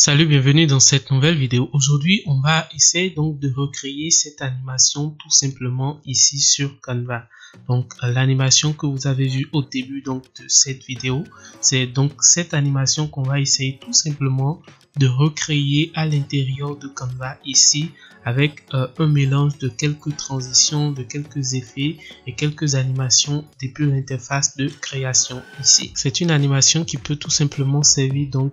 Salut, bienvenue dans cette nouvelle vidéo. Aujourd'hui, on va essayer donc de recréer cette animation tout simplement ici sur Canva. Donc, l'animation que vous avez vue au début donc de cette vidéo, c'est donc cette animation qu'on va essayer tout simplement de recréer à l'intérieur de Canva ici avec un mélange de quelques transitions, de quelques effets et quelques animations depuis l'interface de création ici. C'est une animation qui peut tout simplement servir donc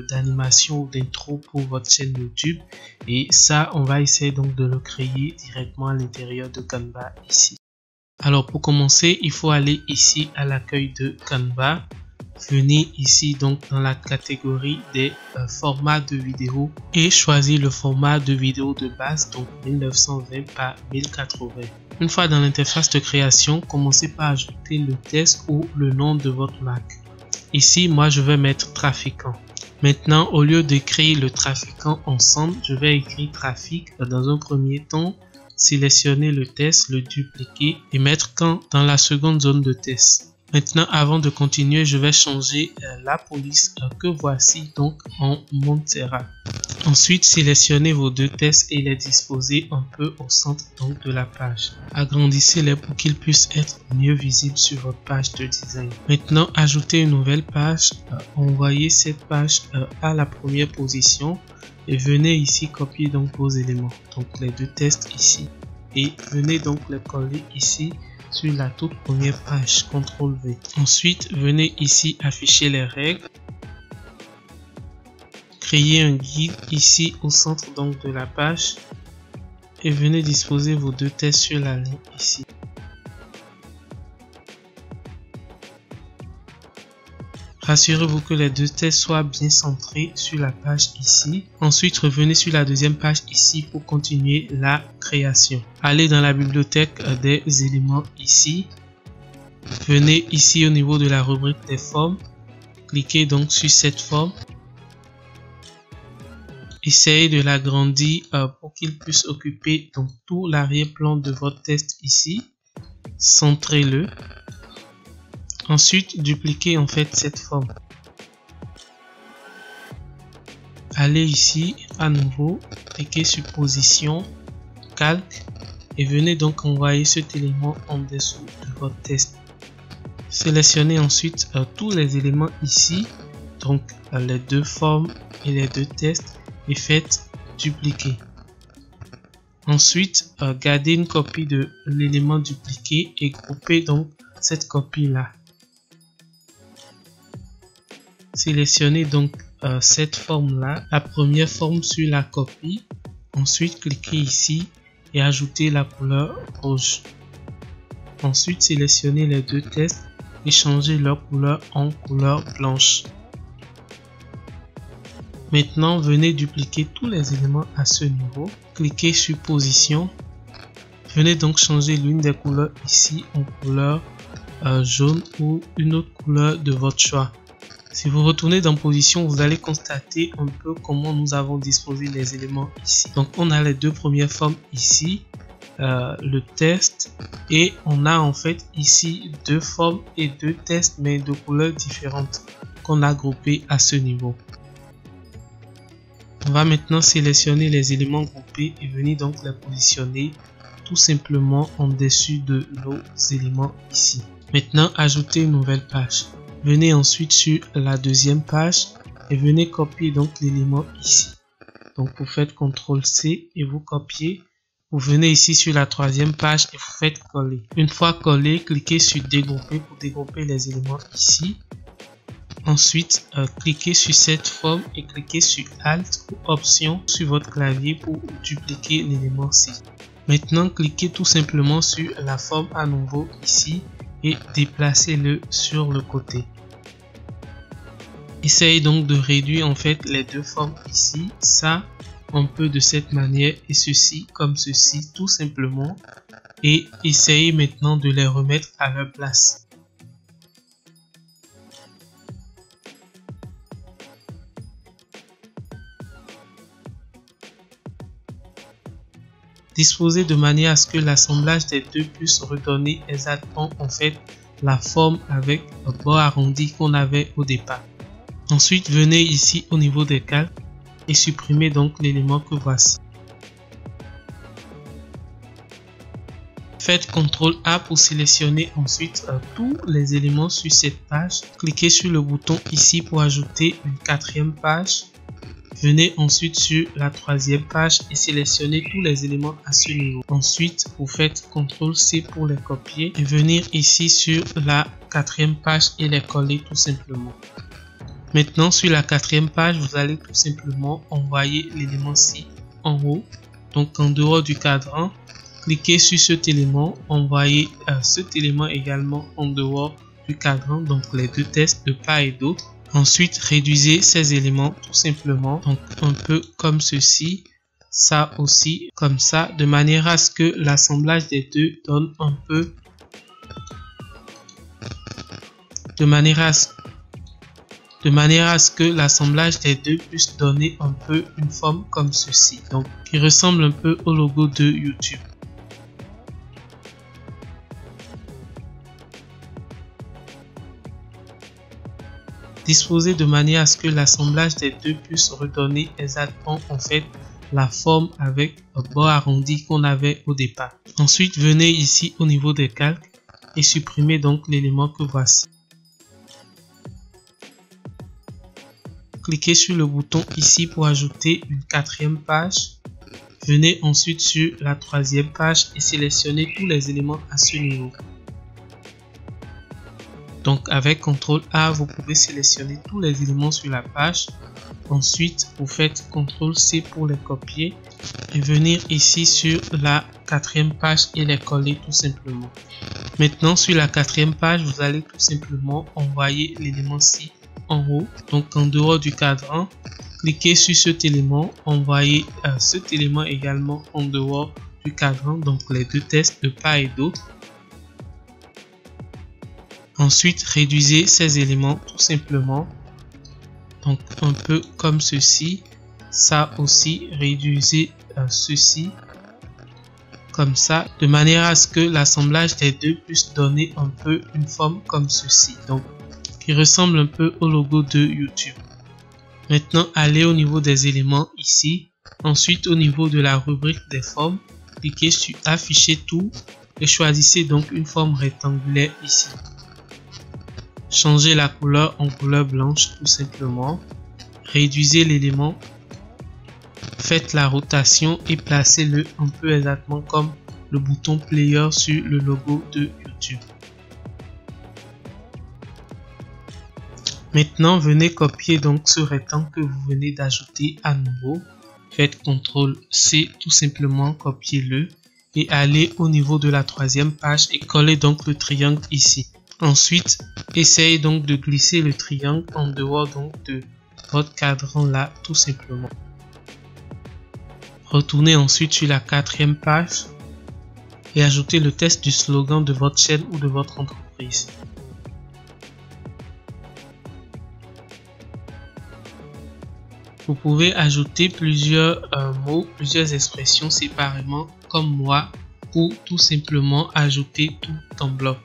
d'animation ou d'intro pour votre chaîne YouTube, et ça on va essayer donc de le créer directement à l'intérieur de Canva ici. Alors pour commencer, il faut aller ici à l'accueil de Canva. Venez ici donc dans la catégorie des formats de vidéo et choisir le format de vidéo de base, donc 1920 par 1080. Une fois dans l'interface de création, commencez par ajouter le texte ou le nom de votre marque. Ici, moi je vais mettre trafiquant. Maintenant, au lieu d'écrire le trafiquant ensemble, je vais écrire trafic dans un premier temps, sélectionner le texte, le dupliquer et mettre quand dans la seconde zone de test. Maintenant, avant de continuer, je vais changer la police que voici donc en Montserrat. Ensuite, sélectionnez vos deux tests et les disposez un peu au centre donc de la page. Agrandissez-les pour qu'ils puissent être mieux visibles sur votre page de design. Maintenant, ajoutez une nouvelle page. Envoyez cette page à la première position et venez ici copier donc vos éléments. Donc les deux tests ici. Et venez donc les coller ici sur la toute première page, CTRL V. Ensuite, venez ici afficher les règles. Créez un guide ici au centre donc de la page et venez disposer vos deux tests sur la ligne ici. Rassurez-vous que les deux tests soient bien centrés sur la page ici. Ensuite, revenez sur la deuxième page ici pour continuer la création. Allez dans la bibliothèque des éléments ici. Venez ici au niveau de la rubrique des formes. Cliquez donc sur cette forme. Essayez de l'agrandir pour qu'il puisse occuper donc tout l'arrière-plan de votre test ici. Centrez-le. Ensuite, dupliquez en fait cette forme. Allez ici à nouveau, cliquez sur position, calque et venez donc envoyer cet élément en dessous de votre test. Sélectionnez ensuite tous les éléments ici, donc les deux formes et les deux tests, et faites dupliquer. Ensuite, gardez une copie de l'élément dupliqué et groupez donc cette copie là. Sélectionnez donc cette forme là, la première forme sur la copie. Ensuite, cliquez ici et ajoutez la couleur rouge. Ensuite, sélectionnez les deux tests et changez leur couleur en couleur blanche. Maintenant, venez dupliquer tous les éléments à ce niveau. Cliquez sur position. Venez donc changer l'une des couleurs ici en couleur jaune ou une autre couleur de votre choix. Si vous retournez dans position, vous allez constater un peu comment nous avons disposé les éléments ici. Donc on a les deux premières formes ici, le test, et on a en fait ici deux formes et deux tests mais de couleurs différentes qu'on a groupées à ce niveau. On va maintenant sélectionner les éléments groupés et venir donc les positionner tout simplement en dessus de nos éléments ici. Maintenant, ajoutez une nouvelle page. Venez ensuite sur la deuxième page et venez copier donc l'élément ici. Donc vous faites CTRL C et vous copiez. Vous venez ici sur la troisième page et vous faites coller. Une fois collé, cliquez sur dégrouper pour dégrouper les éléments ici. Ensuite, cliquez sur cette forme et cliquez sur Alt ou Option sur votre clavier pour dupliquer l'élément ci. Maintenant, cliquez tout simplement sur la forme à nouveau ici et déplacez-le sur le côté. Essayez donc de réduire en fait les deux formes ici, ça un peu de cette manière et ceci comme ceci tout simplement, et essayez maintenant de les remettre à leur place. Disposez de manière à ce que l'assemblage des deux puisse redonner exactement en fait la forme avec le bord arrondi qu'on avait au départ. Ensuite, venez ici au niveau des calques et supprimez donc l'élément que voici. Faites CTRL A pour sélectionner ensuite tous les éléments sur cette page. Cliquez sur le bouton ici pour ajouter une quatrième page. Venez ensuite sur la troisième page et sélectionnez tous les éléments à ce niveau. Ensuite, vous faites CTRL C pour les copier et venir ici sur la quatrième page et les coller tout simplement. Maintenant, sur la quatrième page, vous allez tout simplement envoyer l'élément ci en haut, donc en dehors du cadran. Cliquez sur cet élément, envoyez cet élément également en dehors du cadran, donc les deux tests de part et d'autre. Ensuite, réduisez ces éléments tout simplement, donc un peu comme ceci, ça aussi comme ça, de manière à ce que l'assemblage des deux donne un peu, de manière à ce que l'assemblage des deux puisse donner un peu une forme comme ceci, donc qui ressemble un peu au logo de YouTube. Disposez de manière à ce que l'assemblage des deux puisse redonner exactement en fait la forme avec un bord arrondi qu'on avait au départ. Ensuite, venez ici au niveau des calques et supprimez donc l'élément que voici. Cliquez sur le bouton ici pour ajouter une quatrième page. Venez ensuite sur la troisième page et sélectionnez tous les éléments à ce niveau. Donc avec CTRL A, vous pouvez sélectionner tous les éléments sur la page. Ensuite, vous faites CTRL C pour les copier et venir ici sur la quatrième page et les coller tout simplement. Maintenant, sur la quatrième page, vous allez tout simplement envoyer l'élément ci en haut, donc en dehors du cadran. Cliquez sur cet élément, envoyez cet élément également en dehors du cadran, donc les deux tests de part et d'autre. Ensuite, réduisez ces éléments tout simplement, donc un peu comme ceci, ça aussi, réduisez ceci comme ça, de manière à ce que l'assemblage des deux puisse donner un peu une forme comme ceci, donc qui ressemble un peu au logo de YouTube. Maintenant, allez au niveau des éléments ici, ensuite au niveau de la rubrique des formes, cliquez sur afficher tout et choisissez donc une forme rectangulaire ici. Changez la couleur en couleur blanche tout simplement. Réduisez l'élément. Faites la rotation et placez-le un peu exactement comme le bouton player sur le logo de YouTube. Maintenant, venez copier donc ce rectangle que vous venez d'ajouter à nouveau. Faites CTRL C tout simplement, copiez-le et allez au niveau de la troisième page et collez donc le triangle ici. Ensuite, essayez donc de glisser le triangle en dehors donc de votre cadran là, tout simplement. Retournez ensuite sur la quatrième page et ajoutez le texte du slogan de votre chaîne ou de votre entreprise. Vous pouvez ajouter plusieurs mots, plusieurs expressions séparément comme moi ou tout simplement ajouter tout en bloc.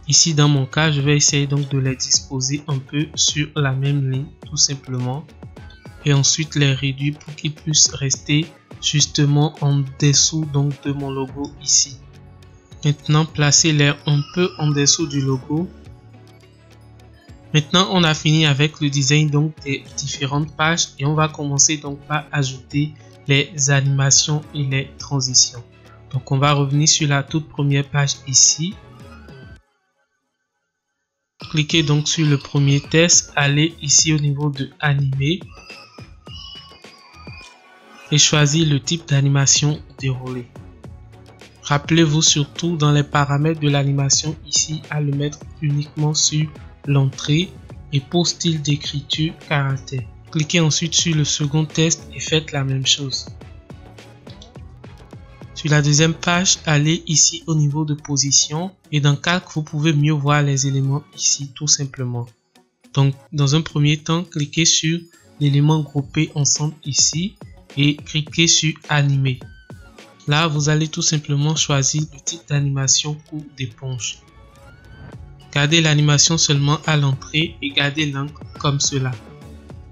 Ici, dans mon cas, je vais essayer donc de les disposer un peu sur la même ligne, tout simplement. Et ensuite, les réduire pour qu'ils puissent rester justement en dessous donc de mon logo ici. Maintenant, placez-les un peu en dessous du logo. Maintenant, on a fini avec le design donc des différentes pages et on va commencer donc par ajouter les animations et les transitions. Donc, on va revenir sur la toute première page ici. Cliquez donc sur le premier test, allez ici au niveau de animer et choisissez le type d'animation déroulée. Rappelez-vous surtout dans les paramètres de l'animation ici à le mettre uniquement sur l'entrée et pour style d'écriture caractère. Cliquez ensuite sur le second test et faites la même chose. Sur la deuxième page, allez ici au niveau de position et dans calque, vous pouvez mieux voir les éléments ici tout simplement. Donc, dans un premier temps, cliquez sur l'élément groupé ensemble ici et cliquez sur animer. Là, vous allez tout simplement choisir le type d'animation ou d'éponge. Gardez l'animation seulement à l'entrée et gardez l'angle comme cela.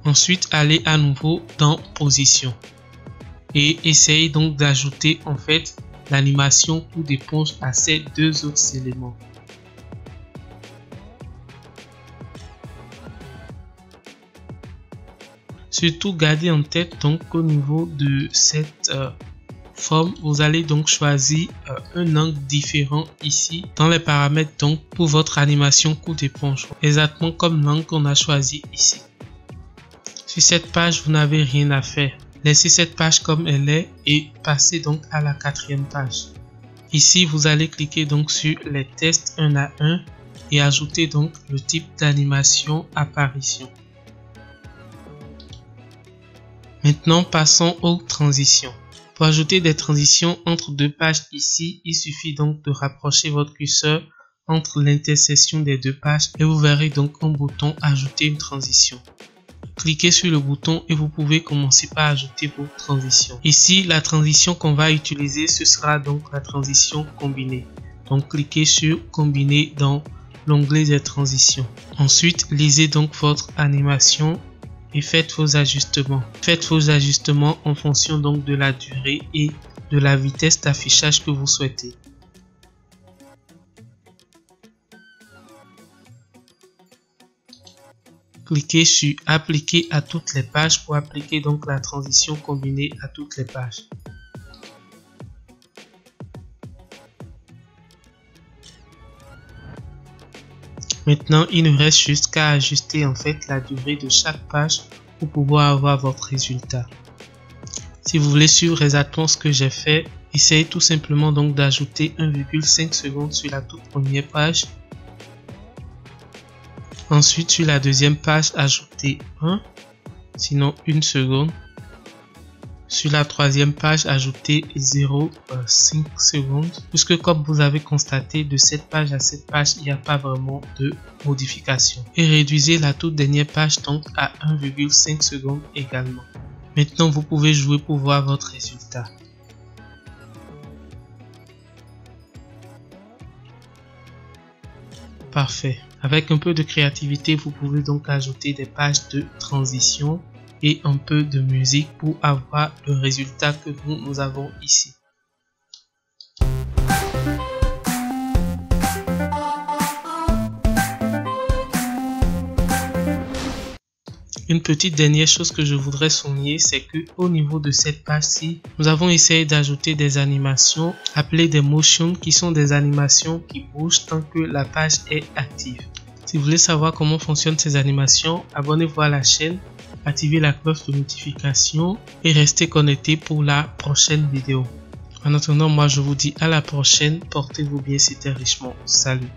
Ensuite, allez à nouveau dans position et essayez donc d'ajouter en fait l'animation coup d'éponge à ces deux autres éléments. Surtout gardez en tête donc qu'au niveau de cette forme, vous allez donc choisir un angle différent ici dans les paramètres donc pour votre animation coup d'éponge, exactement comme l'angle qu'on a choisi ici. Sur cette page, vous n'avez rien à faire. Laissez cette page comme elle est et passez donc à la quatrième page. Ici, vous allez cliquer donc sur les tests 1 à 1 et ajouter donc le type d'animation apparition. Maintenant, passons aux transitions. Pour ajouter des transitions entre deux pages ici, il suffit donc de rapprocher votre curseur entre l'intersection des deux pages et vous verrez donc un bouton ajouter une transition. Cliquez sur le bouton et vous pouvez commencer par ajouter vos transitions. Ici, la transition qu'on va utiliser, ce sera donc la transition combinée. Donc, cliquez sur combiner dans l'onglet des transitions. Ensuite, lisez donc votre animation et faites vos ajustements. Faites vos ajustements en fonction donc de la durée et de la vitesse d'affichage que vous souhaitez. Cliquez sur appliquer à toutes les pages pour appliquer donc la transition combinée à toutes les pages. Maintenant, il ne reste juste qu'à ajuster en fait la durée de chaque page pour pouvoir avoir votre résultat. Si vous voulez suivre exactement ce que j'ai fait, essayez tout simplement donc d'ajouter 1,5 secondes sur la toute première page. Ensuite, sur la deuxième page, ajoutez 1, sinon 1 seconde. Sur la troisième page, ajoutez 0,5 secondes. Puisque comme vous avez constaté, de cette page à cette page, il n'y a pas vraiment de modification. Et réduisez la toute dernière page donc à 1,5 secondes également. Maintenant, vous pouvez jouer pour voir votre résultat. Parfait. Avec un peu de créativité, vous pouvez donc ajouter des pages de transition et un peu de musique pour avoir le résultat que nous avons ici. Une petite dernière chose que je voudrais souligner, c'est que au niveau de cette page-ci, nous avons essayé d'ajouter des animations appelées des motions, qui sont des animations qui bougent tant que la page est active. Si vous voulez savoir comment fonctionnent ces animations, abonnez-vous à la chaîne, activez la cloche de notification et restez connecté pour la prochaine vidéo. En attendant, moi je vous dis à la prochaine, portez-vous bien, c'était Richemont. Salut!